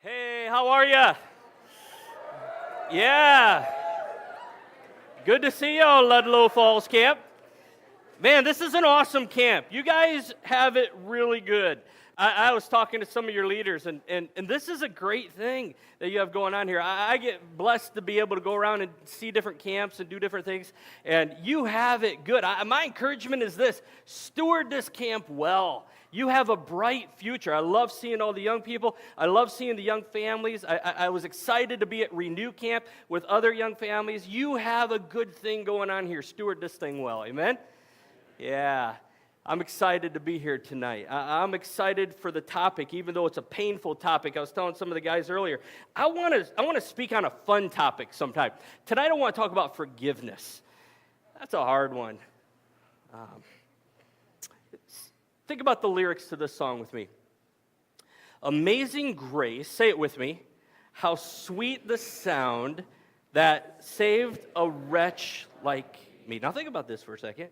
Hey, how are you? Yeah. Good to see you on Ludlow Falls Camp. Man, this is an awesome camp. You guys have it really good. I was talking to some of your leaders, and this is a great thing that you have going on here. I get blessed to be able to go around and see different camps and do different things, and you have it good. My encouragement is this: steward this camp well. You have a bright future. I love seeing all the young people. I love seeing the young families. I was excited to be at Renew Camp with other young families. You have a good thing going on here. Steward this thing well. Amen? Yeah. I'm excited to be here tonight. I'm excited for the topic, even though it's a painful topic. I was telling some of the guys earlier, I want to speak on a fun topic sometime. Tonight I want to talk about forgiveness. That's a hard one. Think about the lyrics to this song with me. Amazing grace, say it with me, how sweet the sound that saved a wretch like me. Now think about this for a second.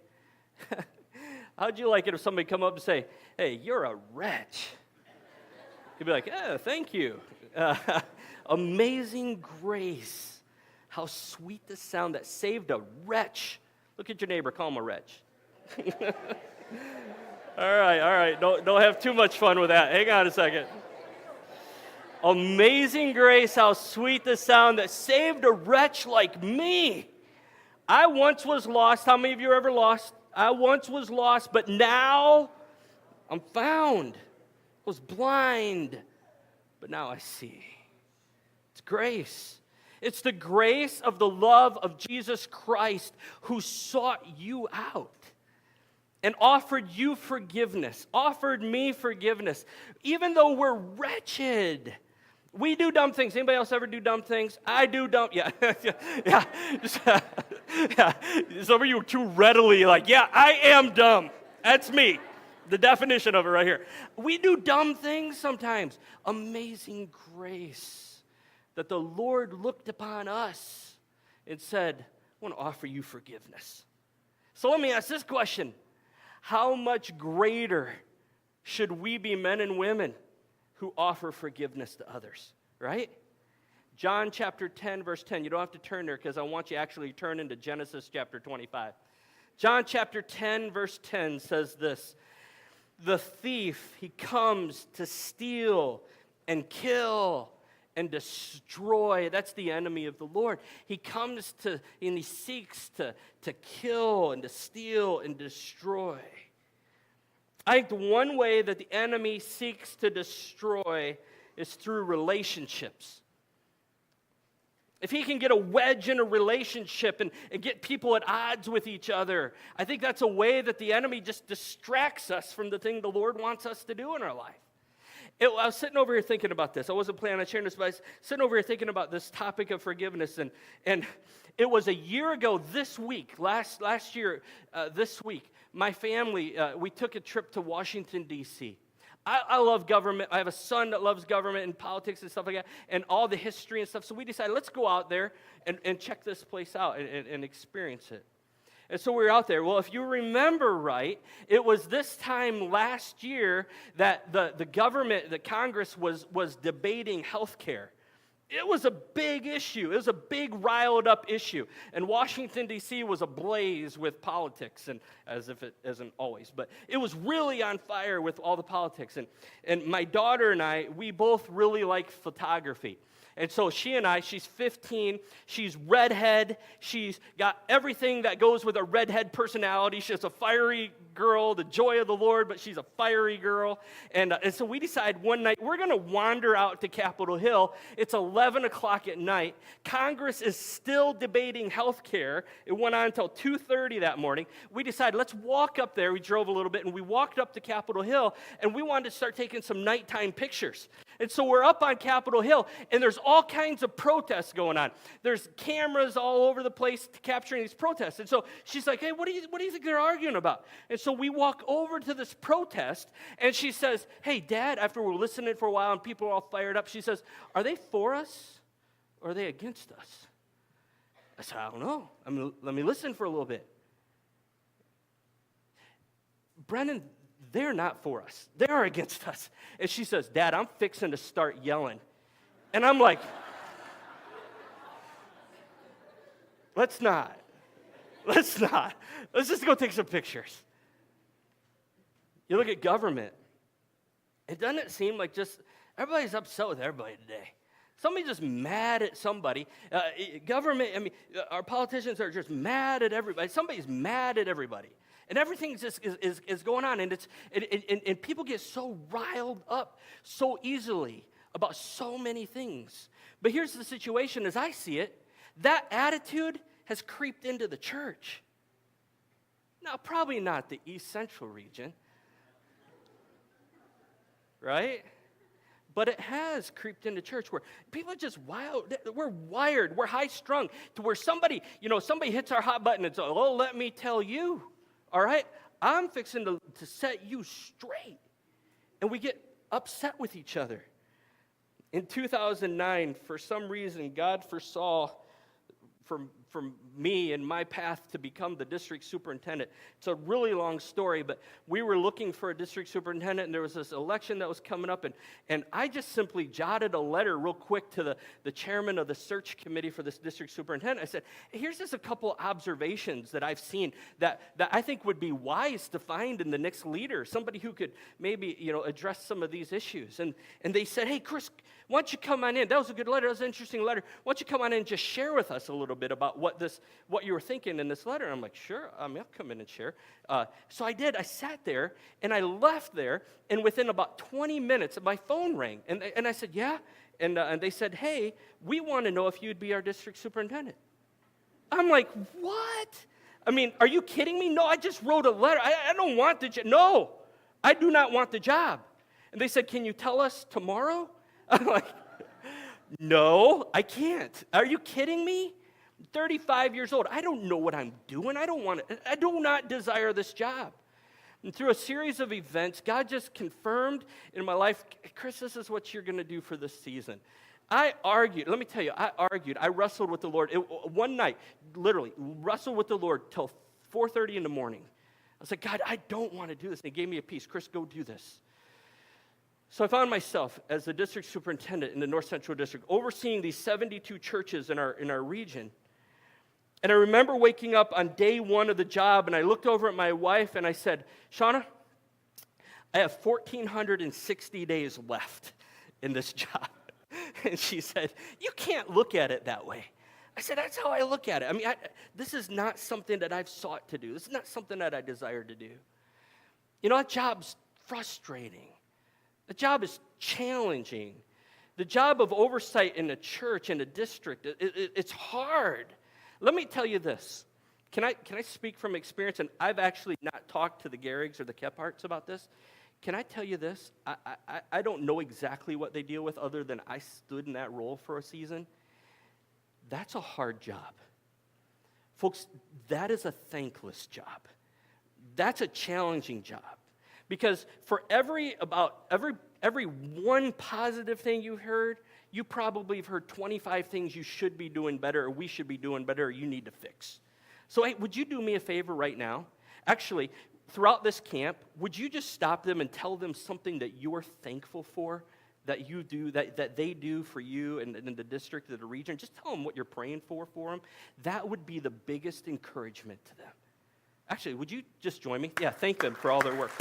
How'd you like it if somebody come up and say, hey, you're a wretch? You'd be like, yeah, thank you. Amazing grace. How sweet the sound that saved a wretch. Look at your neighbor, call him a wretch. All right. Don't have too much fun with that. Hang on a second. Amazing grace, how sweet the sound that saved a wretch like me. I once was lost. How many of you are ever lost? I once was lost, but now I'm found. I was blind, but now I see. It's grace. It's the grace of the love of Jesus Christ who sought you out and offered you forgiveness, offered me forgiveness, even though we're wretched. We do dumb things. Anybody else ever do dumb things? I do dumb, yeah. Yeah. Some of you are too readily like, yeah, I am dumb. That's me. The definition of it right here. We do dumb things sometimes. Amazing grace that the Lord looked upon us and said, I want to offer you forgiveness. So let me ask this question. How much greater should we be men and women who offer forgiveness to others, right? John chapter 10, verse 10. You don't have to turn there because I want you to actually turn into Genesis chapter 25. John chapter 10, verse 10 says this. The thief, he comes to steal and kill and destroy. That's the enemy of the Lord. He comes to, and he seeks to kill and to steal and destroy. I think the one way that the enemy seeks to destroy is through relationships. If he can get a wedge in a relationship and get people at odds with each other, I think that's a way that the enemy just distracts us from the thing the Lord wants us to do in our life. I was sitting over here thinking about this. I wasn't planning on sharing this, but I was sitting over here thinking about this topic of forgiveness. And it was a year ago this week, last year, this week, my family, we took a trip to Washington, D.C. I love government. I have a son that loves government and politics and stuff like that, and all the history and stuff. So we decided, let's go out there and check this place out and experience it. And so we were out there. Well, if you remember right, it was this time last year that the government, the Congress was debating health care. It was a big issue. It was a big riled up issue. And Washington, D.C. was ablaze with politics, and as if it isn't always. But it was really on fire with all the politics. And my daughter and I, we both really like photography. And so she's 15, she's redhead, she's got everything that goes with a redhead personality. She's a fiery girl, the joy of the Lord, but she's a fiery girl. And so we decide one night we're going to wander out to Capitol Hill. It's 11 o'clock at night. Congress is still debating health care. It went on until 2:30 that morning. We decided, let's walk up there. We drove a little bit, and we walked up to Capitol Hill, and we wanted to start taking some nighttime pictures. And so we're up on Capitol Hill, and there's all kinds of protests going on. There's cameras all over the place capturing these protests. And so she's like, hey, what do you think they're arguing about? And so we walk over to this protest, and she says, hey, Dad, after we're listening for a while and people are all fired up, she says, are they for us or are they against us? I said, I don't know. Let me listen for a little bit. Brennan, they're not for us. They're against us. And she says, Dad, I'm fixing to start yelling. And I'm like, let's not. Let's just go take some pictures. You look at government. It doesn't seem like just everybody's upset with everybody today. Somebody's just mad at somebody. Government, our politicians are just mad at everybody. Somebody's mad at everybody. And everything is going on. And people get so riled up so easily about so many things. But here's the situation as I see it. That attitude has creeped into the church. Now, probably not the East Central region, right? But it has creeped into church where people are just wild. We're wired. We're high-strung to where somebody hits our hot button and says, oh, let me tell you, all right? I'm fixing to set you straight. And we get upset with each other. In 2009, for some reason, God foresaw from me and my path to become the district superintendent. It's a really long story, but we were looking for a district superintendent, and there was this election that was coming up, and I just simply jotted a letter real quick to the chairman of the search committee for this district superintendent. I said, here's just a couple observations that I've seen that I think would be wise to find in the next leader, somebody who could maybe, address some of these issues. And they said, hey, Chris, why don't you come on in? That was a good letter. That was an interesting letter. Why don't you come on in and just share with us a little bit about what you were thinking in this letter? And I'm like, sure, I'll come in and share. So I did. I sat there, and I left there, and within about 20 minutes, my phone rang. And I said, yeah? And they said, hey, we want to know if you'd be our district superintendent. I'm like, what? Are you kidding me? No, I just wrote a letter. I don't want the job. No, I do not want the job. And they said, can you tell us tomorrow? I'm like, no, I can't. Are you kidding me? 35 years old. I don't know what I'm doing. I do not desire this job. And through a series of events, God just confirmed in my life, Chris, this is what you're going to do for this season. I argued. Let me tell you, I wrestled with the Lord. One night, literally, wrestled with the Lord till 4:30 in the morning. I was like, God, I don't want to do this. And he gave me a peace. Chris, go do this. So I found myself as the district superintendent in the North Central District, overseeing these 72 churches in our region. And I remember waking up on day one of the job, and I looked over at my wife, and I said, Shauna, I have 1,460 days left in this job. And she said, you can't look at it that way. I said, that's how I look at it. This is not something that I've sought to do. This is not something that I desire to do. That job's frustrating. The job is challenging. The job of oversight in a church, in a district, it's hard. Let me tell you this. Can I speak from experience? And I've actually not talked to the Garrigs or the Kepharts about this. Can I tell you this? I don't know exactly what they deal with other than I stood in that role for a season. That's a hard job. Folks, that is a thankless job. That's a challenging job. Because for every one positive thing you heard, you probably have heard 25 things you should be doing better, or we should be doing better, or you need to fix. So, hey, would you do me a favor right now? Actually, throughout this camp, would you just stop them and tell them something that you're thankful for, that you do, that they do for you and in the district, or the region? Just tell them what you're praying for them. That would be the biggest encouragement to them. Actually, would you just join me? Yeah, thank them for all their work.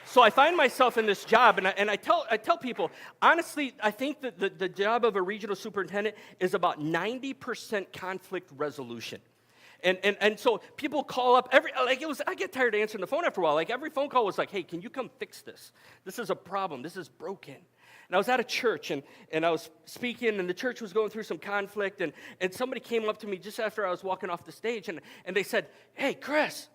So I find myself in this job, and I tell people, honestly, I think that the job of a regional superintendent is about 90% conflict resolution. And so people call up I get tired of answering the phone after a while. Like every phone call was like, hey, can you come fix this? This is a problem. This is broken. And I was at a church, and I was speaking, and the church was going through some conflict, and somebody came up to me just after I was walking off the stage, and they said, hey, Chris,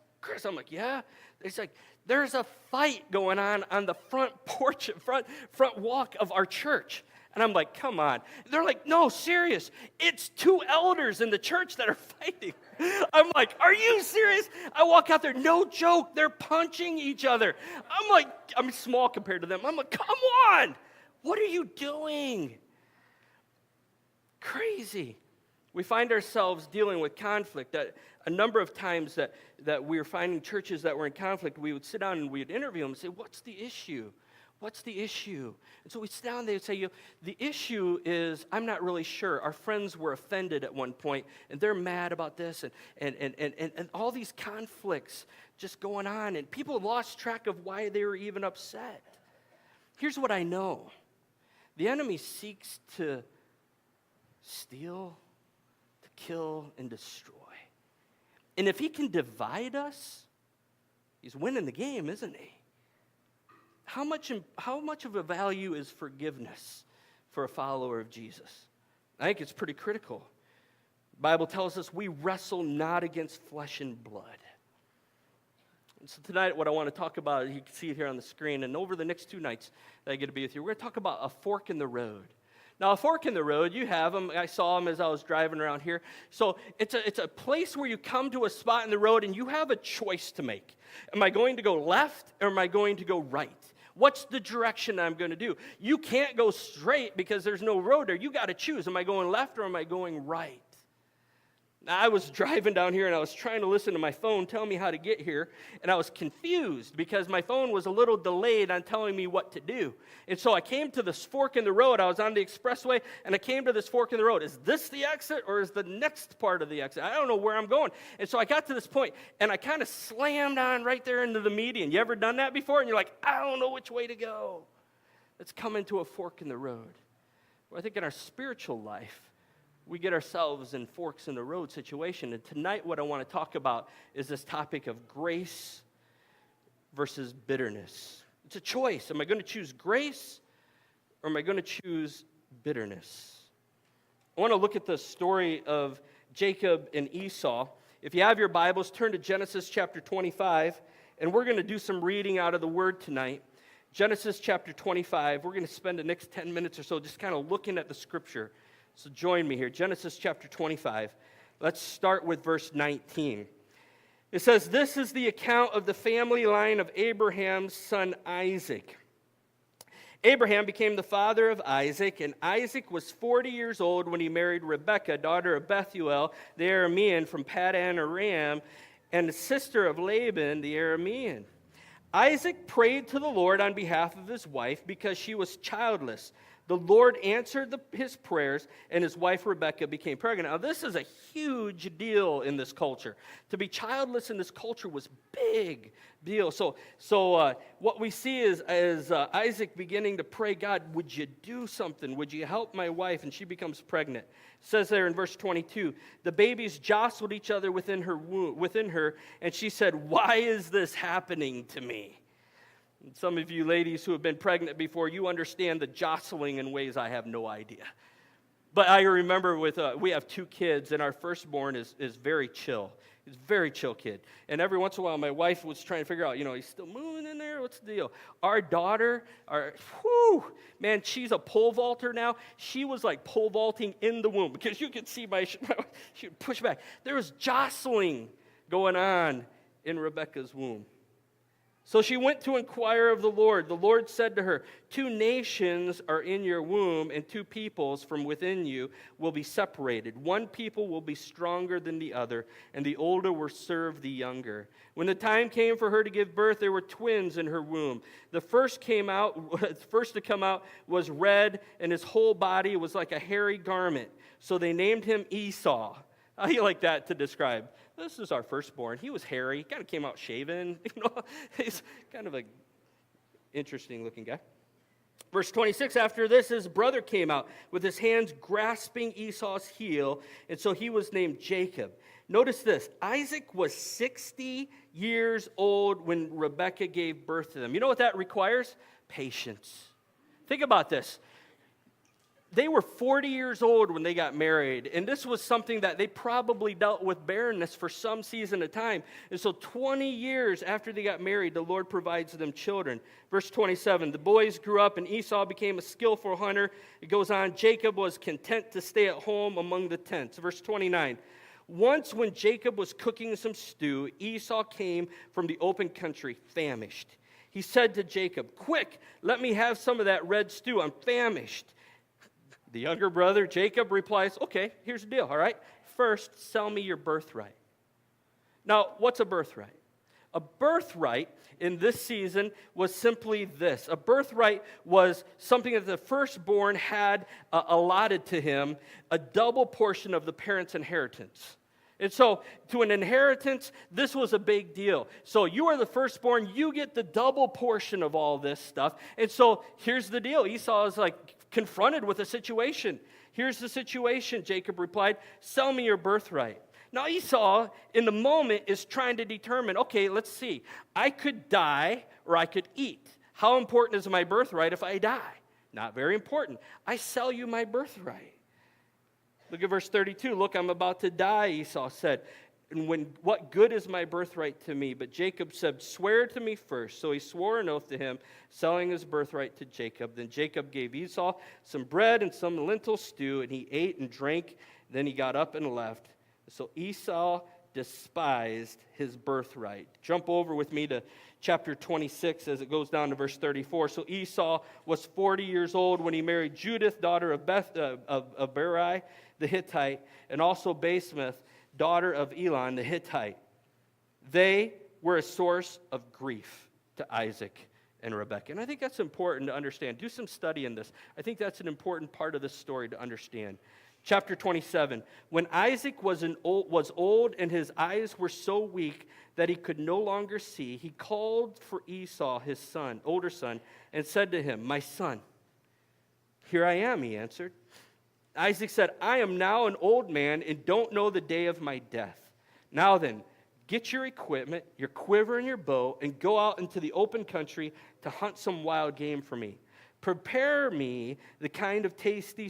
I'm like, yeah? They said, there's a fight going on the front porch, front walk of our church. And I'm like, come on. They're like, no, serious. It's two elders in the church that are fighting. I'm like, are you serious? I walk out there, no joke, they're punching each other. I'm like, I'm small compared to them. I'm like, come on. What are you doing? Crazy. We find ourselves dealing with conflict. That a number of times that we were finding churches that were in conflict, we would sit down and we would interview them and say, what's the issue? What's the issue? And so we sit down and they would say, the issue is, I'm not really sure. Our friends were offended at one point, and they're mad about this, and all these conflicts just going on, and people lost track of why they were even upset. Here's what I know. The enemy seeks to steal, to kill, and destroy. And if he can divide us, he's winning the game, isn't he? How much of a value is forgiveness for a follower of Jesus? I think it's pretty critical. The Bible tells us we wrestle not against flesh and blood. And so tonight what I want to talk about, you can see it here on the screen, and over the next 2 nights that I get to be with you, we're going to talk about a fork in the road. Now, a fork in the road, you have them. I saw them as I was driving around here. So it's a place where you come to a spot in the road and you have a choice to make. Am I going to go left or am I going to go right? What's the direction I'm going to do? You can't go straight because there's no road there. You got to choose. Am I going left or am I going right? Now, I was driving down here and I was trying to listen to my phone tell me how to get here, and I was confused because my phone was a little delayed on telling me what to do. And so I came to this fork in the road. I was on the expressway, and I came to this fork in the road. Is this the exit or is the next part of the exit? I don't know where I'm going. And so I got to this point, and I kind of slammed on right there into the median. You ever done that before? And you're like, I don't know which way to go. Let's come into a fork in the road. Well, I think in our spiritual life, we get ourselves in forks in the road situation. And tonight what I want to talk about is this topic of grace versus bitterness. It's a choice. Am I going to choose grace or am I going to choose bitterness? I want to look at the story of Jacob and Esau. If you have your Bibles, turn to Genesis chapter 25, and we're going to do some reading out of the Word tonight. Genesis chapter 25, we're going to spend the next 10 minutes or so just kind of looking at the Scripture. So join me here, Genesis chapter 25. Let's start with verse 19. It says, "This is the account of the family line of Abraham's son Isaac. Abraham became the father of Isaac, and Isaac was 40 years old when he married Rebekah, daughter of Bethuel, the Aramean from Paddan Aram, and the sister of Laban, the Aramean. Isaac prayed to the Lord on behalf of his wife because she was childless. The Lord answered his prayers, and his wife Rebekah became pregnant." Now, this is a huge deal in this culture. To be childless in this culture was big deal. So what we see is Isaac beginning to pray, God, would you do something? Would you help my wife? And she becomes pregnant. It says there in verse 22, the babies jostled each other within her, and she said, "Why is this happening to me?" And some of you ladies who have been pregnant before, you understand the jostling in ways I have no idea. But I remember we have 2 kids, and our firstborn is very chill. He's a very chill kid. And every once in a while, my wife was trying to figure out, he's still moving in there? What's the deal? Our daughter, man, she's a pole vaulter now. She was like pole vaulting in the womb because you could see she would push back. There was jostling going on in Rebekah's womb. So she went to inquire of the Lord. The Lord said to her, 2 nations are in your womb, and 2 peoples from within you will be separated. 1 people will be stronger than the other, and the older will serve the younger. When the time came for her to give birth, there were twins in her womb. The first to come out was red, and his whole body was like a hairy garment. So they named him Esau. How do you like that to describe? This is our firstborn. He was hairy. Kind of came out shaven. He's kind of an interesting looking guy. Verse 26, after this, his brother came out with his hands grasping Esau's heel, and so he was named Jacob. Notice this. Isaac was 60 years old when Rebekah gave birth to them. You know what that requires? Patience. Think about this. They were 40 years old when they got married, and this was something that they probably dealt with barrenness for some season of time. And so 20 years after they got married, the Lord provides them children. Verse 27, the boys grew up, and Esau became a skillful hunter. It goes on, Jacob was content to stay at home among the tents. Verse 29, once when Jacob was cooking some stew, Esau came from the open country, famished. He said to Jacob, "Quick, let me have some of that red stew. I'm famished." The younger brother, Jacob, replies, okay, here's the deal, all right? First, sell me your birthright. Now, what's a birthright? A birthright in this season was simply this. A birthright was something that the firstborn had allotted to him, a double portion of the parent's inheritance. And so, to an inheritance, this was a big deal. So, you are the firstborn, you get the double portion of all this stuff. And so, here's the deal. Esau is like confronted with a situation. Here's the situation, Jacob replied, sell me your birthright. Now, Esau, in the moment, is trying to determine, okay, let's see. I could die or I could eat. How important is my birthright if I die? Not very important. I sell you my birthright. Look at verse 32. Look, I'm about to die, Esau said. And what good is my birthright to me? But Jacob said, swear to me first. So he swore an oath to him, selling his birthright to Jacob. Then Jacob gave Esau some bread and some lentil stew, and he ate and drank. Then he got up and left. So Esau despised his birthright. Jump over with me to chapter 26 as it goes down to verse 34. So Esau was 40 years old when he married Judith, daughter of Berai the Hittite, and also Basemath, daughter of Elon the Hittite. They were a source of grief to Isaac and Rebekah. And I think that's important to understand. Do some study in this. I think that's an important part of this story to understand. Chapter 27, when Isaac was old and his eyes were so weak that he could no longer see, he called for Esau, his son, older son, and said to him, my son. Here I am, he answered. Isaac said, I am now an old man and don't know the day of my death. Now then, get your equipment, your quiver and your bow, and go out into the open country to hunt some wild game for me. Prepare me the kind of tasty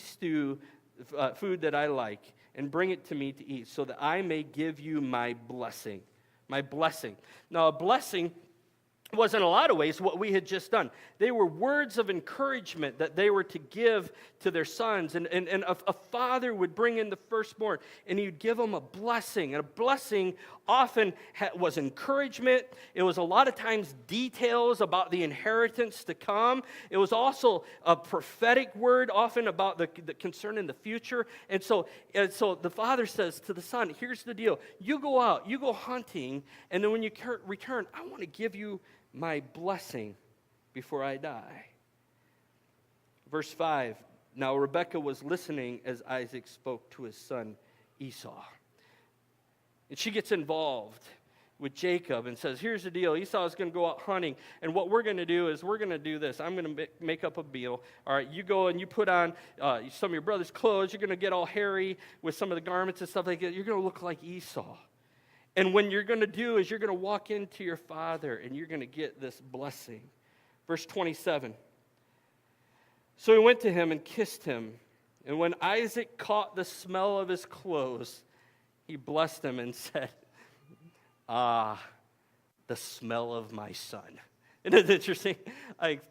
food that I like, and bring it to me to eat, so that I may give you my blessing. My blessing. Now, a blessing was in a lot of ways what we had just done. They were words of encouragement that they were to give to their sons. And a father would bring in the firstborn, and he would give them a blessing. And a blessing often was encouragement. It was a lot of times details about the inheritance to come. It was also a prophetic word, often about the concern in the future. And so the father says to the son, here's the deal. You go out, you go hunting, and then when you return, I want to give you my blessing before I die. Verse 5, now Rebekah was listening as Isaac spoke to his son Esau. And she gets involved with Jacob and says, here's the deal. Esau is going to go out hunting, and what we're going to do is we're going to do this. I'm going to make up a meal. All right, you go and you put on some of your brother's clothes. You're going to get all hairy with some of the garments and stuff like that. You're going to look like Esau. And what you're going to do is you're going to walk into your father and you're going to get this blessing. Verse 27. So he went to him and kissed him. And when Isaac caught the smell of his clothes, he blessed him and said, ah, the smell of my son. Isn't it interesting?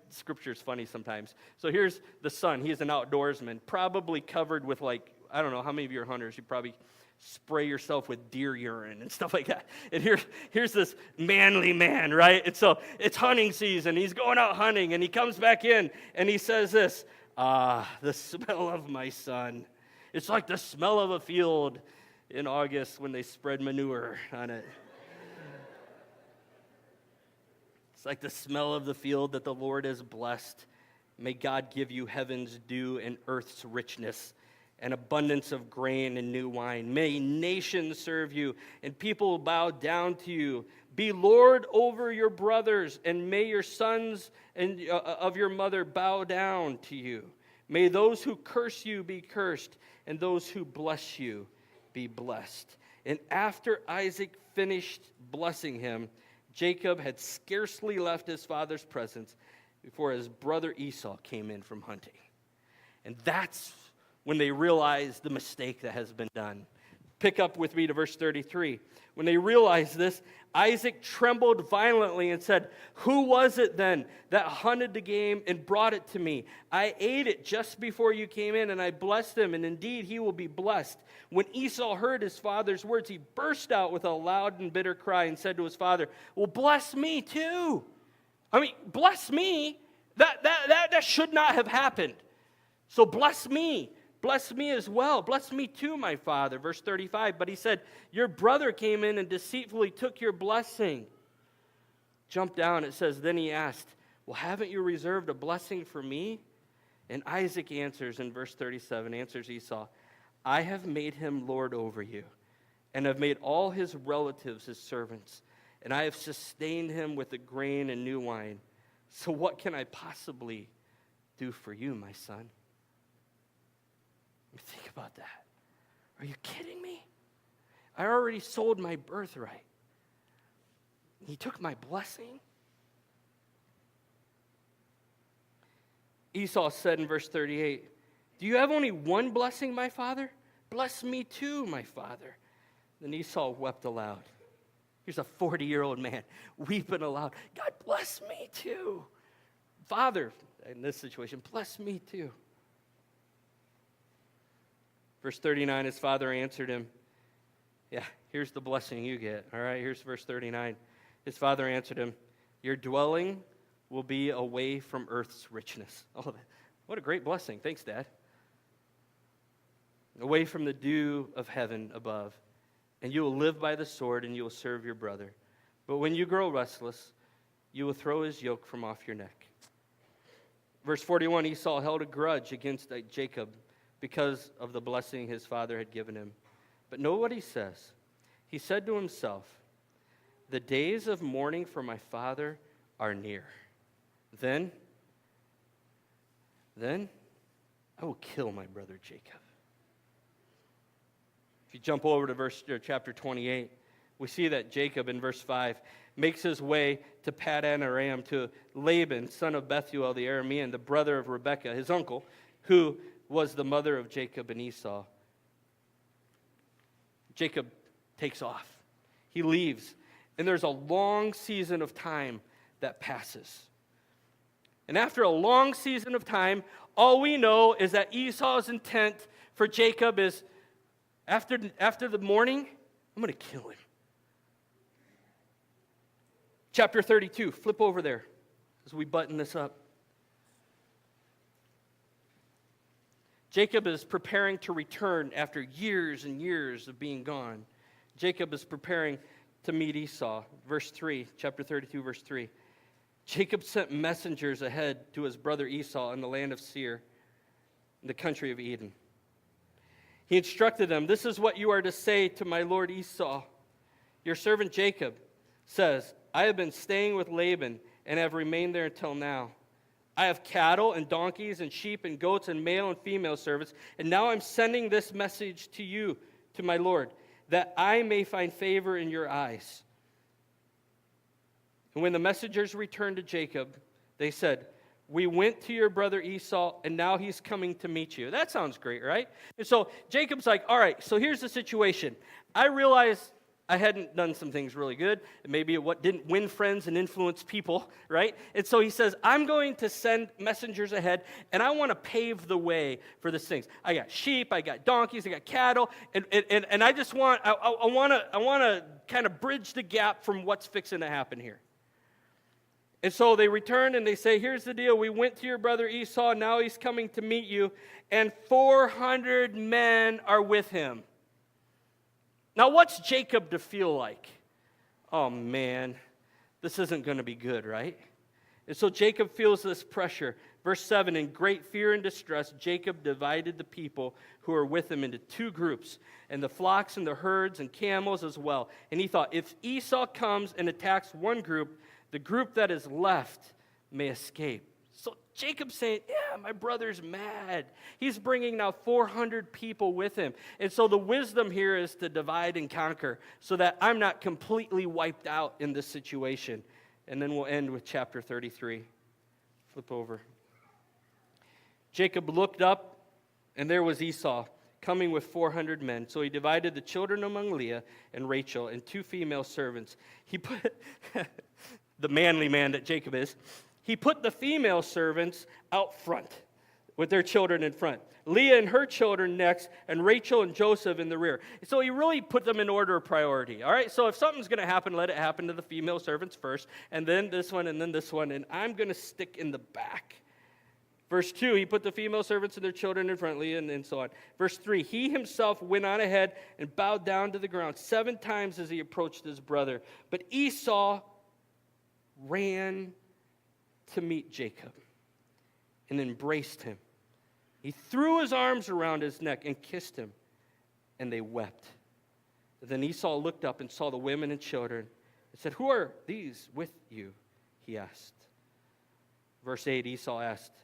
Scripture is funny sometimes. So here's the son. He's an outdoorsman, probably covered with I don't know, how many of you are hunters? You probably spray yourself with deer urine and stuff like that. And here's this manly man, right? And so it's hunting season. He's going out hunting, and he comes back in, and he says this, the smell of my son. It's like the smell of a field in August when they spread manure on it. It's like the smell of the field that the Lord has blessed. May God give you heaven's dew and earth's richness, and abundance of grain and new wine. May nations serve you, and people bow down to you. Be Lord over your brothers, and may your sons and of your mother bow down to you. May those who curse you be cursed, and those who bless you be blessed. And after Isaac finished blessing him, Jacob had scarcely left his father's presence before his brother Esau came in from hunting. And that's when they realized the mistake that has been done. Pick up with me to verse 33. When they realized this, Isaac trembled violently and said, who was it then that hunted the game and brought it to me? I ate it just before you came in, and I blessed him, and indeed he will be blessed. When Esau heard his father's words, he burst out with a loud and bitter cry and said to his father, well, bless me too. Bless me? That should not have happened. So bless me. Bless me as well. Bless me too, my father. Verse 35, but he said, your brother came in and deceitfully took your blessing. Jump down, it says, then he asked, well, haven't you reserved a blessing for me? And Isaac answers in verse 37, answers Esau, I have made him lord over you, and have made all his relatives his servants, and I have sustained him with the grain and new wine. So what can I possibly do for you, my son? Think about that. Are you kidding me? I already sold my birthright. He took my blessing. Esau said in verse 38, do you have only one blessing, my father? Bless me too, my father. Then Esau wept aloud. Here's a 40-year-old man weeping aloud. God, bless me too. Father, in this situation, bless me too. Verse 39, his father answered him, yeah, here's the blessing you get. All right, here's verse 39. His father answered him, your dwelling will be away from earth's richness. Oh, what a great blessing. Thanks, Dad. Away from the dew of heaven above. And you will live by the sword, and you will serve your brother. But when you grow restless, you will throw his yoke from off your neck. Verse 41, Esau held a grudge against Jacob because of the blessing his father had given him. But know what he says. He said to himself, the days of mourning for my father are near. Then I will kill my brother Jacob. If you jump over to chapter 28, we see that Jacob in verse 5 makes his way to Paddan Aram, to Laban, son of Bethuel the Aramean, the brother of Rebekah, his uncle, who was the mother of Jacob and Esau. Jacob takes off. He leaves. And there's a long season of time that passes. And after a long season of time, all we know is that Esau's intent for Jacob is, after the mourning, I'm going to kill him. Chapter 32, flip over there as we button this up. Jacob is preparing to return after years and years of being gone. Jacob is preparing to meet Esau. Verse 3, chapter 32, verse 3. Jacob sent messengers ahead to his brother Esau in the land of Seir, in the country of Edom. He instructed them, this is what you are to say to my lord Esau. Your servant Jacob says, I have been staying with Laban and have remained there until now. I have cattle and donkeys and sheep and goats and male and female servants, and now I'm sending this message to you, to my lord, that I may find favor in your eyes. And when the messengers returned to Jacob, they said, we went to your brother Esau, and now he's coming to meet you. That sounds great, right? And so Jacob's like, all right, so here's the situation. I realize I hadn't done some things really good. Maybe it didn't win friends and influence people, right? And so he says, I'm going to send messengers ahead, and I want to pave the way for these things. I got sheep, I got donkeys, I got cattle, and I just want, I want to kind of bridge the gap from what's fixing to happen here. And so they return and they say, here's the deal. We went to your brother Esau, now he's coming to meet you, and 400 men are with him. Now, what's Jacob to feel like? Oh, man, this isn't going to be good, right? And so Jacob feels this pressure. Verse 7, in great fear and distress, Jacob divided the people who were with him into two groups, and the flocks and the herds and camels as well. And he thought, if Esau comes and attacks one group, the group that is left may escape. So Jacob's saying, yeah, my brother's mad. He's bringing now 400 people with him. And so the wisdom here is to divide and conquer so that I'm not completely wiped out in this situation. And then we'll end with chapter 33. Flip over. Jacob looked up, and there was Esau coming with 400 men. So he divided the children among Leah and Rachel and two female servants. He put, the manly man that Jacob is, he put the female servants out front with their children in front. Leah and her children next, and Rachel and Joseph in the rear. So he really put them in order of priority. All right, so if something's going to happen, let it happen to the female servants first, and then this one, and then this one, and I'm going to stick in the back. Verse 2, he put the female servants and their children in front of Leah, and so on. Verse 3, he himself went on ahead and bowed down to the ground 7 times as he approached his brother. But Esau ran to meet Jacob and embraced him. He threw his arms around his neck and kissed him, and they wept. Then Esau looked up and saw the women and children and said, "Who are these with you?" he asked. Verse 8, Esau asked,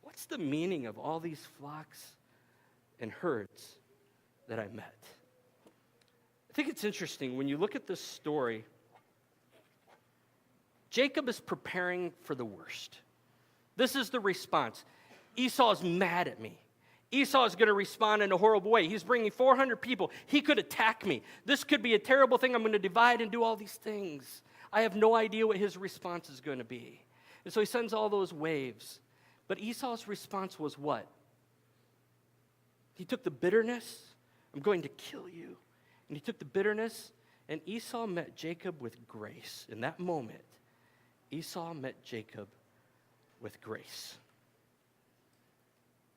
"What's the meaning of all these flocks and herds that I met?" I think it's interesting when you look at this story. Jacob is preparing for the worst. This is the response. Esau's mad at me. Esau is going to respond in a horrible way. He's bringing 400 people. He could attack me. This could be a terrible thing. I'm going to divide and do all these things. I have no idea what his response is going to be. And so he sends all those waves. But Esau's response was what? He took the bitterness, "I'm going to kill you." And he took the bitterness, and Esau met Jacob with grace. In that moment, Esau met Jacob with grace.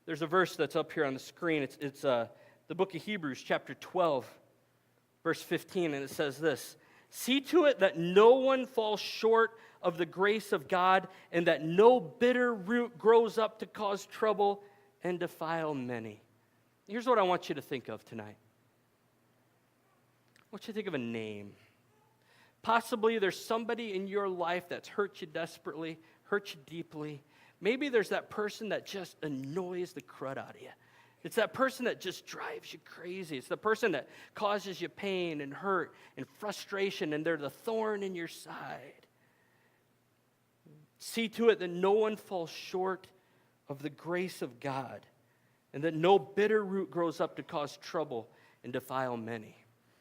There's a verse that's up here on the screen. It's the book of Hebrews, chapter 12, verse 15, and it says this: "See to it that no one falls short of the grace of God, and that no bitter root grows up to cause trouble and defile many." Here's what I want you to think of tonight. I want you to think of a name. Possibly there's somebody in your life that's hurt you desperately, hurt you deeply. Maybe there's that person that just annoys the crud out of you. It's that person that just drives you crazy. It's the person that causes you pain and hurt and frustration, and they're the thorn in your side. See to it that no one falls short of the grace of God, and that no bitter root grows up to cause trouble and defile many.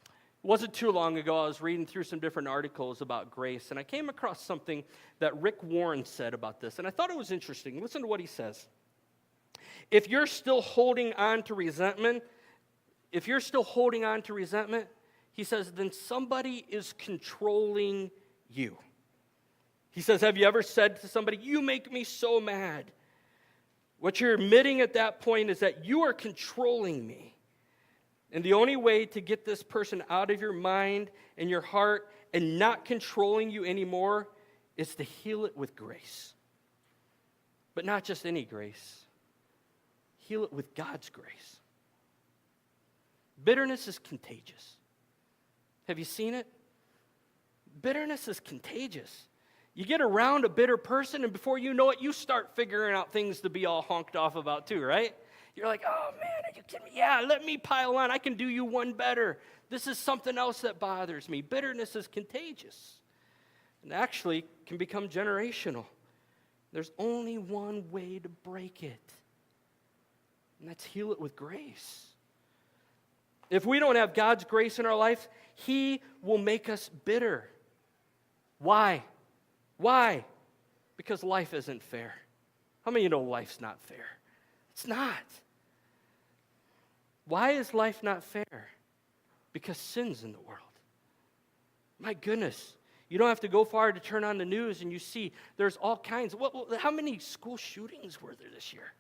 It wasn't too long ago, I was reading through some different articles about grace, and I came across something that Rick Warren said about this, and I thought it was interesting. Listen to what he says. If you're still holding on to resentment, he says, then somebody is controlling you. He says, have you ever said to somebody, "You make me so mad"? What you're admitting at that point is that you are controlling me. And the only way to get this person out of your mind and your heart and not controlling you anymore is to heal it with grace. But not just any grace. Heal it with God's grace. Bitterness is contagious. Have you seen it? Bitterness is contagious. You get around a bitter person, and before you know it, you start figuring out things to be all honked off about too, right? You're like, "Oh man, are you kidding me? Yeah, let me pile on. I can do you one better. This is something else that bothers me." Bitterness is contagious and actually can become generational. There's only one way to break it, and that's heal it with grace. If we don't have God's grace in our life, He will make us bitter. Why? Why? Because life isn't fair. How many of you know life's not fair? It's not. Why is life not fair? Because sin's in the world. My goodness. You don't have to go far to turn on the news and you see there's all kinds. How many school shootings were there this year?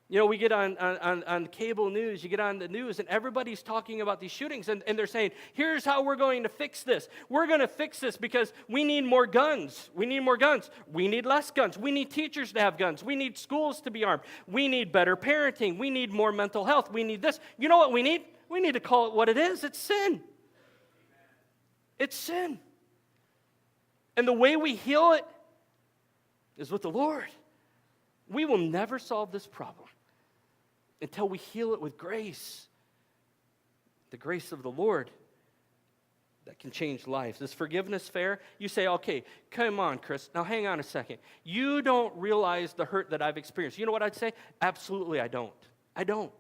You know, we get on cable news, you get on the news, and everybody's talking about these shootings, and they're saying, here's how we're going to fix this. We're going to fix this because we need more guns. We need more guns. We need less guns. We need teachers to have guns. We need schools to be armed. We need better parenting. We need more mental health. We need this. You know what we need? We need to call it what it is. It's sin. It's sin. And the way we heal it is with the Lord. We will never solve this problem until we heal it with grace. The grace of the Lord that can change lives. Is forgiveness fair? You say, okay, come on, Chris. Now hang on a second. You don't realize the hurt that I've experienced. You know what I'd say? Absolutely, I don't. I don't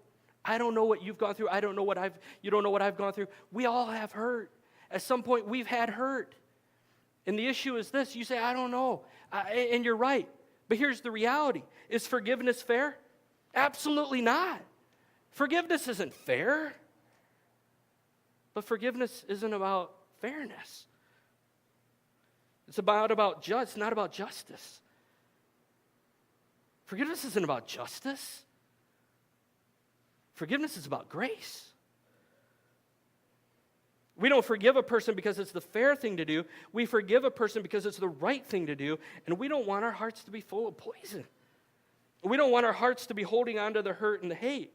know what you've gone through. You don't know what I've gone through. We all have hurt. At some point, we've had hurt. And the issue is this. You say, I don't know. And you're right. But here's the reality. Is forgiveness fair? Absolutely not. Forgiveness isn't fair. But forgiveness isn't about fairness. It's not about justice. Forgiveness isn't about justice. Forgiveness is about grace. We don't forgive a person because it's the fair thing to do. We forgive a person because it's the right thing to do, and we don't want our hearts to be full of poison. We don't want our hearts to be holding on to the hurt and the hate.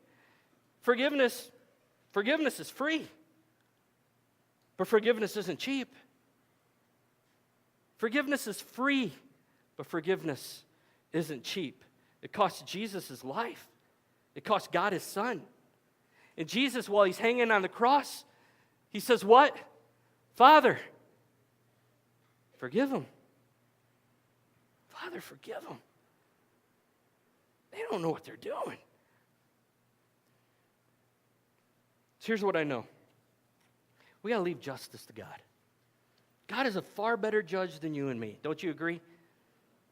Forgiveness is free, but forgiveness isn't cheap. Forgiveness is free, but forgiveness isn't cheap. It cost Jesus his life. It cost God his son. And Jesus, while he's hanging on the cross, he says, what? Father, forgive them. Father, forgive them. They don't know what they're doing. So here's what I know. We got to leave justice to God. God is a far better judge than you and me. Don't you agree?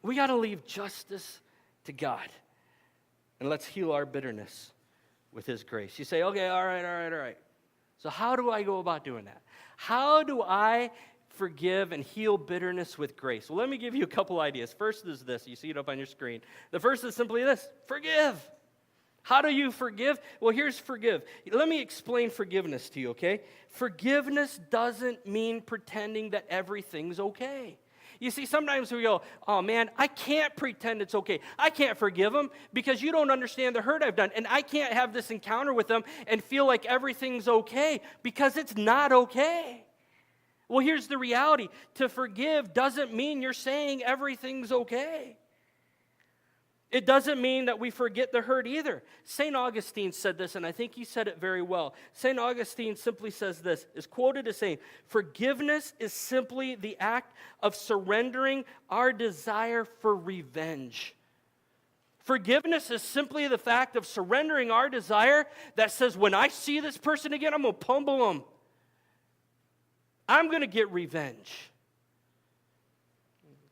We got to leave justice to God. And let's heal our bitterness with his grace. You say, okay, all right. So how do I go about doing that? How do I forgive and heal bitterness with grace? Well, let me give you a couple ideas. First is this. You see it up on your screen. The first is simply this. Forgive. How do you forgive? Well, here's forgive. Let me explain forgiveness to you, okay? Forgiveness doesn't mean pretending that everything's okay. You see, sometimes we go, oh man, I can't pretend it's okay. I can't forgive them because you don't understand the hurt I've done. And I can't have this encounter with them and feel like everything's okay because it's not okay. Well, here's the reality. To forgive doesn't mean you're saying everything's okay. It doesn't mean that we forget the hurt either. St. Augustine said this, and I think he said it very well. St. Augustine simply says this, is quoted as saying, forgiveness is simply the act of surrendering our desire for revenge. Forgiveness is simply the fact of surrendering our desire that says, when I see this person again, I'm going to pummel them. I'm going to get revenge.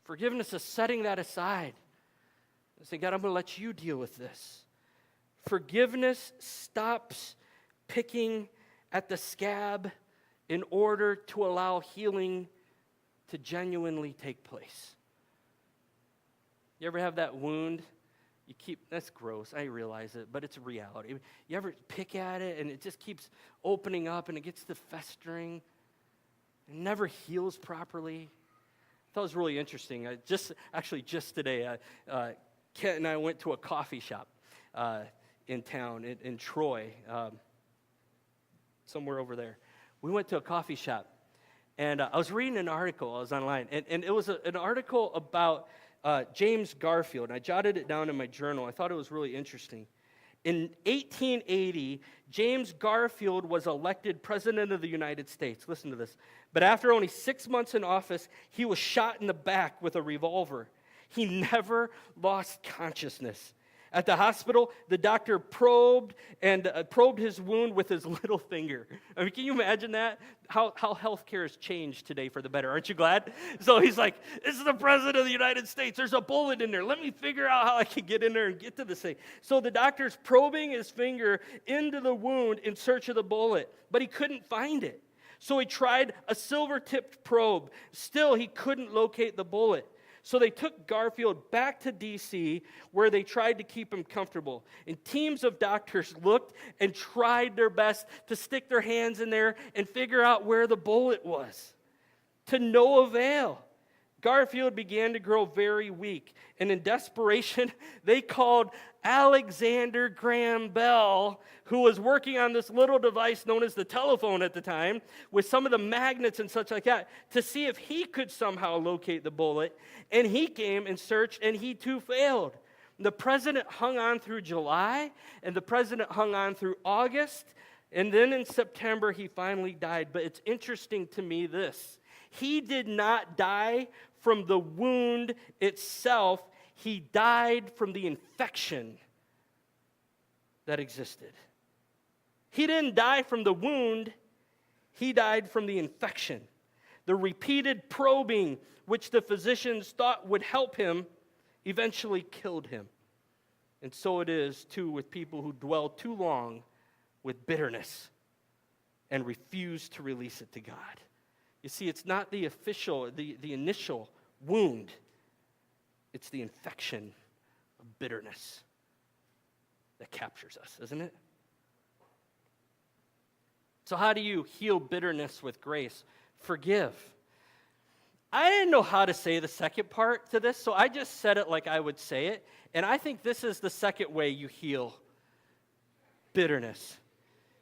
Forgiveness is setting that aside. Say, God, I'm going to let you deal with this. Forgiveness stops picking at the scab in order to allow healing to genuinely take place. You ever have that wound? That's gross, I realize it, but it's a reality. You ever pick at it and it just keeps opening up and it gets to festering? It never heals properly. I thought it was really interesting. Just today, Kent and I went to a coffee shop in town, in Troy, somewhere over there. We went to a coffee shop, and I was reading an article. I was online, and it was an article about James Garfield, and I jotted it down in my journal. I thought it was really interesting. In 1880, James Garfield was elected President of the United States. Listen to this. But after only 6 months in office, he was shot in the back with a revolver. He never lost consciousness. At the hospital, the doctor probed his wound with his little finger. I mean, can you imagine that? How healthcare has changed today for the better. Aren't you glad? So he's like, this is the President of the United States. There's a bullet in there. Let me figure out how I can get in there and get to this thing. So the doctor's probing his finger into the wound in search of the bullet, but he couldn't find it. So he tried a silver-tipped probe. Still, he couldn't locate the bullet. So they took Garfield back to D.C., where they tried to keep him comfortable. And teams of doctors looked and tried their best to stick their hands in there and figure out where the bullet was. To no avail. Garfield began to grow very weak. And in desperation, they called Alexander Graham Bell, who was working on this little device known as the telephone at the time, with some of the magnets and such like that, to see if he could somehow locate the bullet. And he came and searched, and he too failed. The president hung on through July, and the president hung on through August, and then in September he finally died. But it's interesting to me this. He did not die from the wound itself. He died from the infection that existed. He didn't die from the wound. He died from the infection. The repeated probing, which the physicians thought would help him, eventually killed him. And so it is, too, with people who dwell too long with bitterness and refuse to release it to God. You see, it's not the initial wound. It's the infection of bitterness that captures us, isn't it? So how do you heal bitterness with grace? Forgive. I didn't know how to say the second part to this, so I just said it like I would say it. And I think this is the second way you heal bitterness.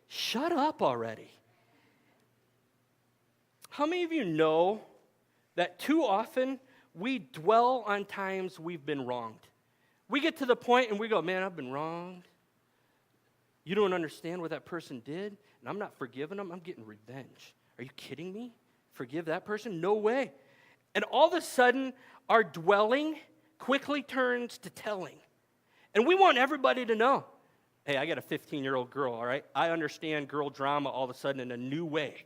Shut up already. How many of you know that too often we dwell on times we've been wronged? We get to the point and we go, man, I've been wronged. You don't understand what that person did, and I'm not forgiving them. I'm getting revenge. Are you kidding me? Forgive that person? No way. And all of a sudden, our dwelling quickly turns to telling. And we want everybody to know, hey, I got a 15-year-old girl, all right? I understand girl drama all of a sudden in a new way.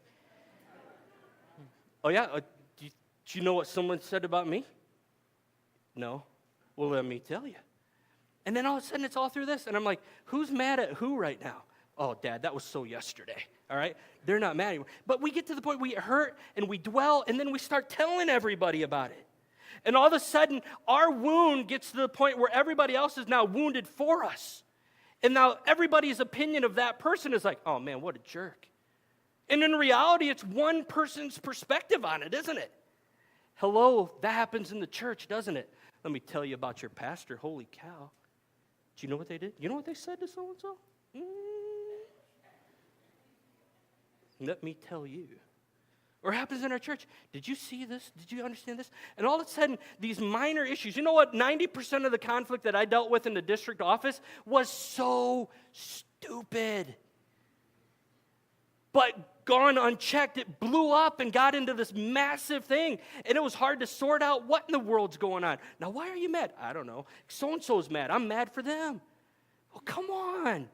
Oh, yeah? Do you know what someone said about me? No. Well, let me tell you. And then all of a sudden, it's all through this. And I'm like, who's mad at who right now? Oh, Dad, that was so yesterday, all right? They're not mad anymore. But we get to the point we hurt and we dwell, and then we start telling everybody about it. And all of a sudden, our wound gets to the point where everybody else is now wounded for us. And now everybody's opinion of that person is like, oh, man, what a jerk. And in reality, it's one person's perspective on it, isn't it? Hello, that happens in the church, doesn't it? Let me tell you about your pastor. Holy cow. Do you know what they did? You know what they said to so-and-so? Let me tell you. Or it happens in our church. Did you see this? Did you understand this? And all of a sudden, these minor issues. You know what? 90% of the conflict that I dealt with in the district office was so stupid. But gone unchecked, it blew up and got into this massive thing. And it was hard to sort out what in the world's going on. Now, why are you mad? I don't know. So-and-so's mad. I'm mad for them. Well, come on.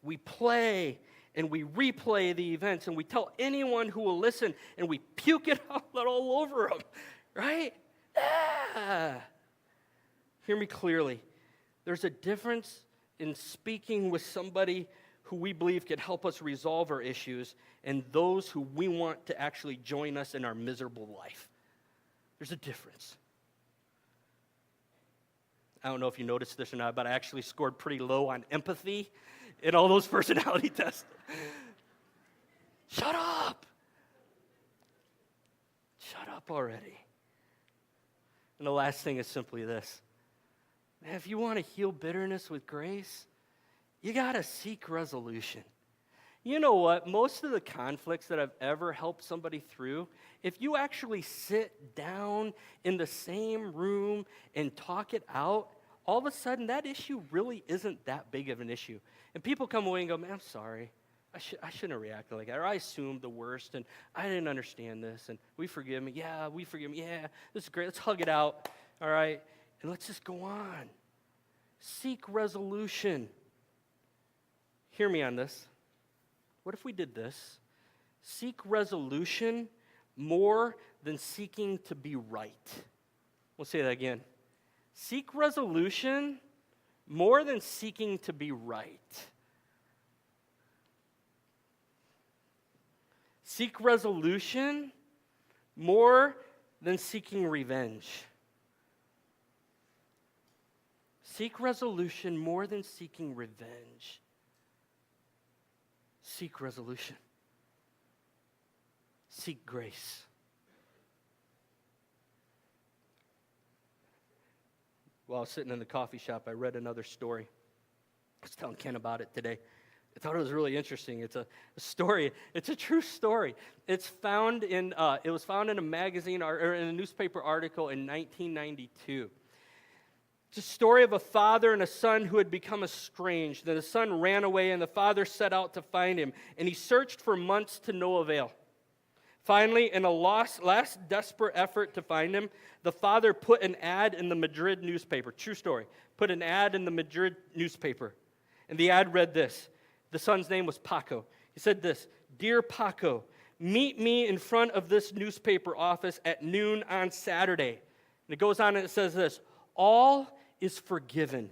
We play and we replay the events and we tell anyone who will listen and we puke it out all over them, right? Hear me clearly. There's a difference in speaking with somebody who we believe can help us resolve our issues and those who we want to actually join us in our miserable life. There's a difference. I don't know if you noticed this or not, but I actually scored pretty low on empathy in all those personality tests. Shut up. Shut up already. And the last thing is simply this. Man, if you want to heal bitterness with grace, you got to seek resolution. You know what? Most of the conflicts that I've ever helped somebody through, if you actually sit down in the same room and talk it out, all of a sudden that issue really isn't that big of an issue. And people come away and go, man, I'm sorry. I shouldn't have reacted like that. Or I assumed the worst, and I didn't understand this. And we forgive me. Yeah, we forgive me. Yeah, this is great. Let's hug it out. All right? And let's just go on. Seek resolution. Hear me on this. What if we did this? Seek resolution more than seeking to be right. We'll say that again. Seek resolution more than seeking to be right. Seek resolution more than seeking revenge. Seek resolution more than seeking revenge. Seek resolution. Seek grace. While I was sitting in the coffee shop, I read another story. I was telling Ken about it today. I thought it was really interesting. It's a story. It's a true story. It's found in. It was found in a magazine or in a newspaper article in 1992. It's a story of a father and a son who had become estranged. Then the son ran away, and the father set out to find him. And he searched for months to no avail. Finally, in a last desperate effort to find him, the father put an ad in the Madrid newspaper. True story. Put an ad in the Madrid newspaper. And the ad read this. The son's name was Paco. He said this, "Dear Paco, meet me in front of this newspaper office at noon on Saturday." And it goes on and it says this, "All is forgiven.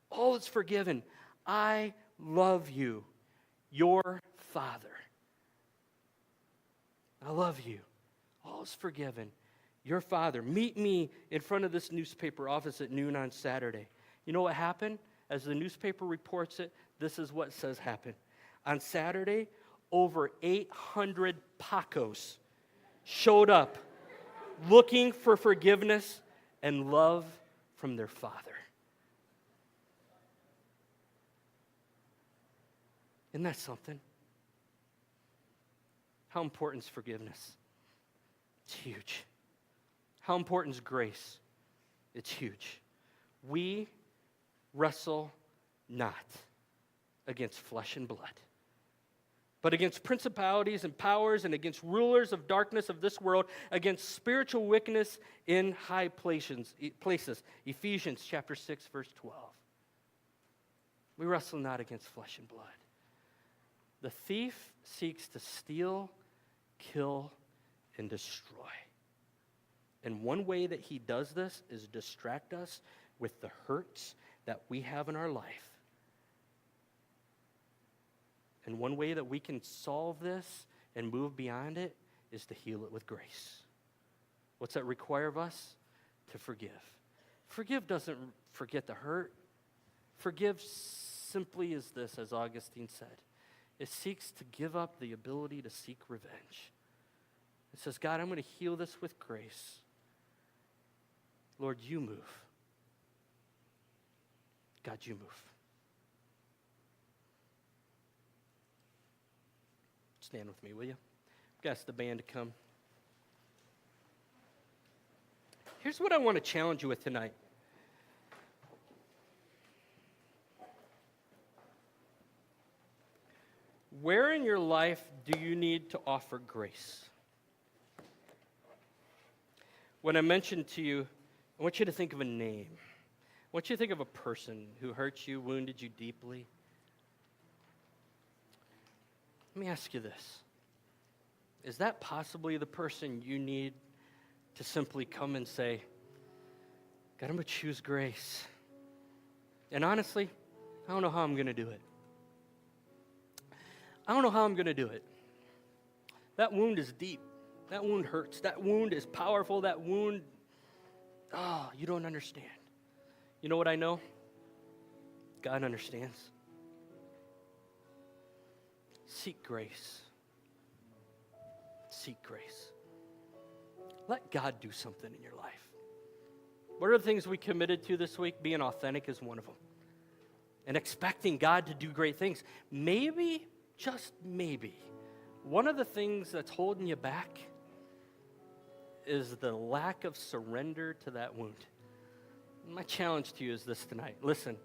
All is forgiven. I love you, your father." I love you. All is forgiven. your father, meet me in front of this newspaper office at noon on Saturday. You know what happened? As the newspaper reports it, this is what says happened. On Saturday, over 800 Pacos showed up looking for forgiveness and love from their father. Isn't that something? How important is forgiveness? It's huge. How important is grace? It's huge. We wrestle not against flesh and blood, but against principalities and powers and against rulers of darkness of this world, against spiritual wickedness in high places. Ephesians chapter 6, verse 12. We wrestle not against flesh and blood. The thief seeks to steal, kill, and destroy. And one way that he does this is distract us with the hurts that we have in our life. And one way that we can solve this and move beyond it is to heal it with grace. What's that require of us? To forgive. Forgive doesn't forget the hurt. Forgive simply is this, as Augustine said. It seeks to give up the ability to seek revenge. It says, God, I'm going to heal this with grace. Lord, you move. God, you move. Stand with me, will you? Ask the band to come. Here's what I want to challenge you with tonight. Where in your life do you need to offer grace? When I mentioned to you, I want you to think of a name. I want you to think of a person who hurt you, wounded you deeply. Let me ask you this. Is that possibly the person you need to simply come and say, God, I'm going to choose grace? And honestly, I don't know how I'm going to do it. I don't know how I'm going to do it. That wound is deep. That wound hurts. That wound is powerful. That wound, you don't understand. You know what I know? God understands. Seek grace. Seek grace. Let God do something in your life. What are the things we committed to this week? Being authentic is one of them. And expecting God to do great things. Maybe, just maybe, one of the things that's holding you back is the lack of surrender to that wound. My challenge to you is this tonight. Listen,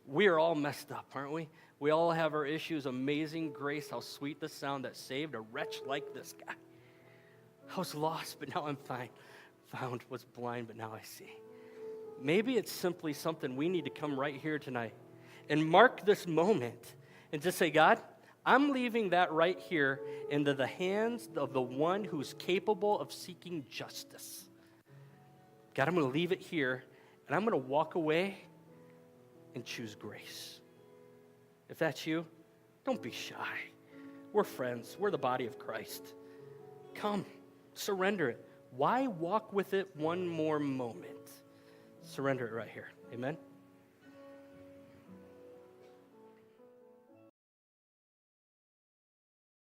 we are all messed up, aren't we? We all have our issues. Amazing grace, how sweet the sound that saved a wretch like this guy. I was lost, but now I'm fine. Found, was blind, but now I see. Maybe it's simply something we need to come right here tonight and mark this moment and just say, God, I'm leaving that right here into the hands of the one who's capable of seeking justice. God, I'm going to leave it here, and I'm going to walk away and choose grace. If that's you, don't be shy. We're friends. We're the body of Christ. Come, surrender it. Why walk with it one more moment? Surrender it right here. Amen?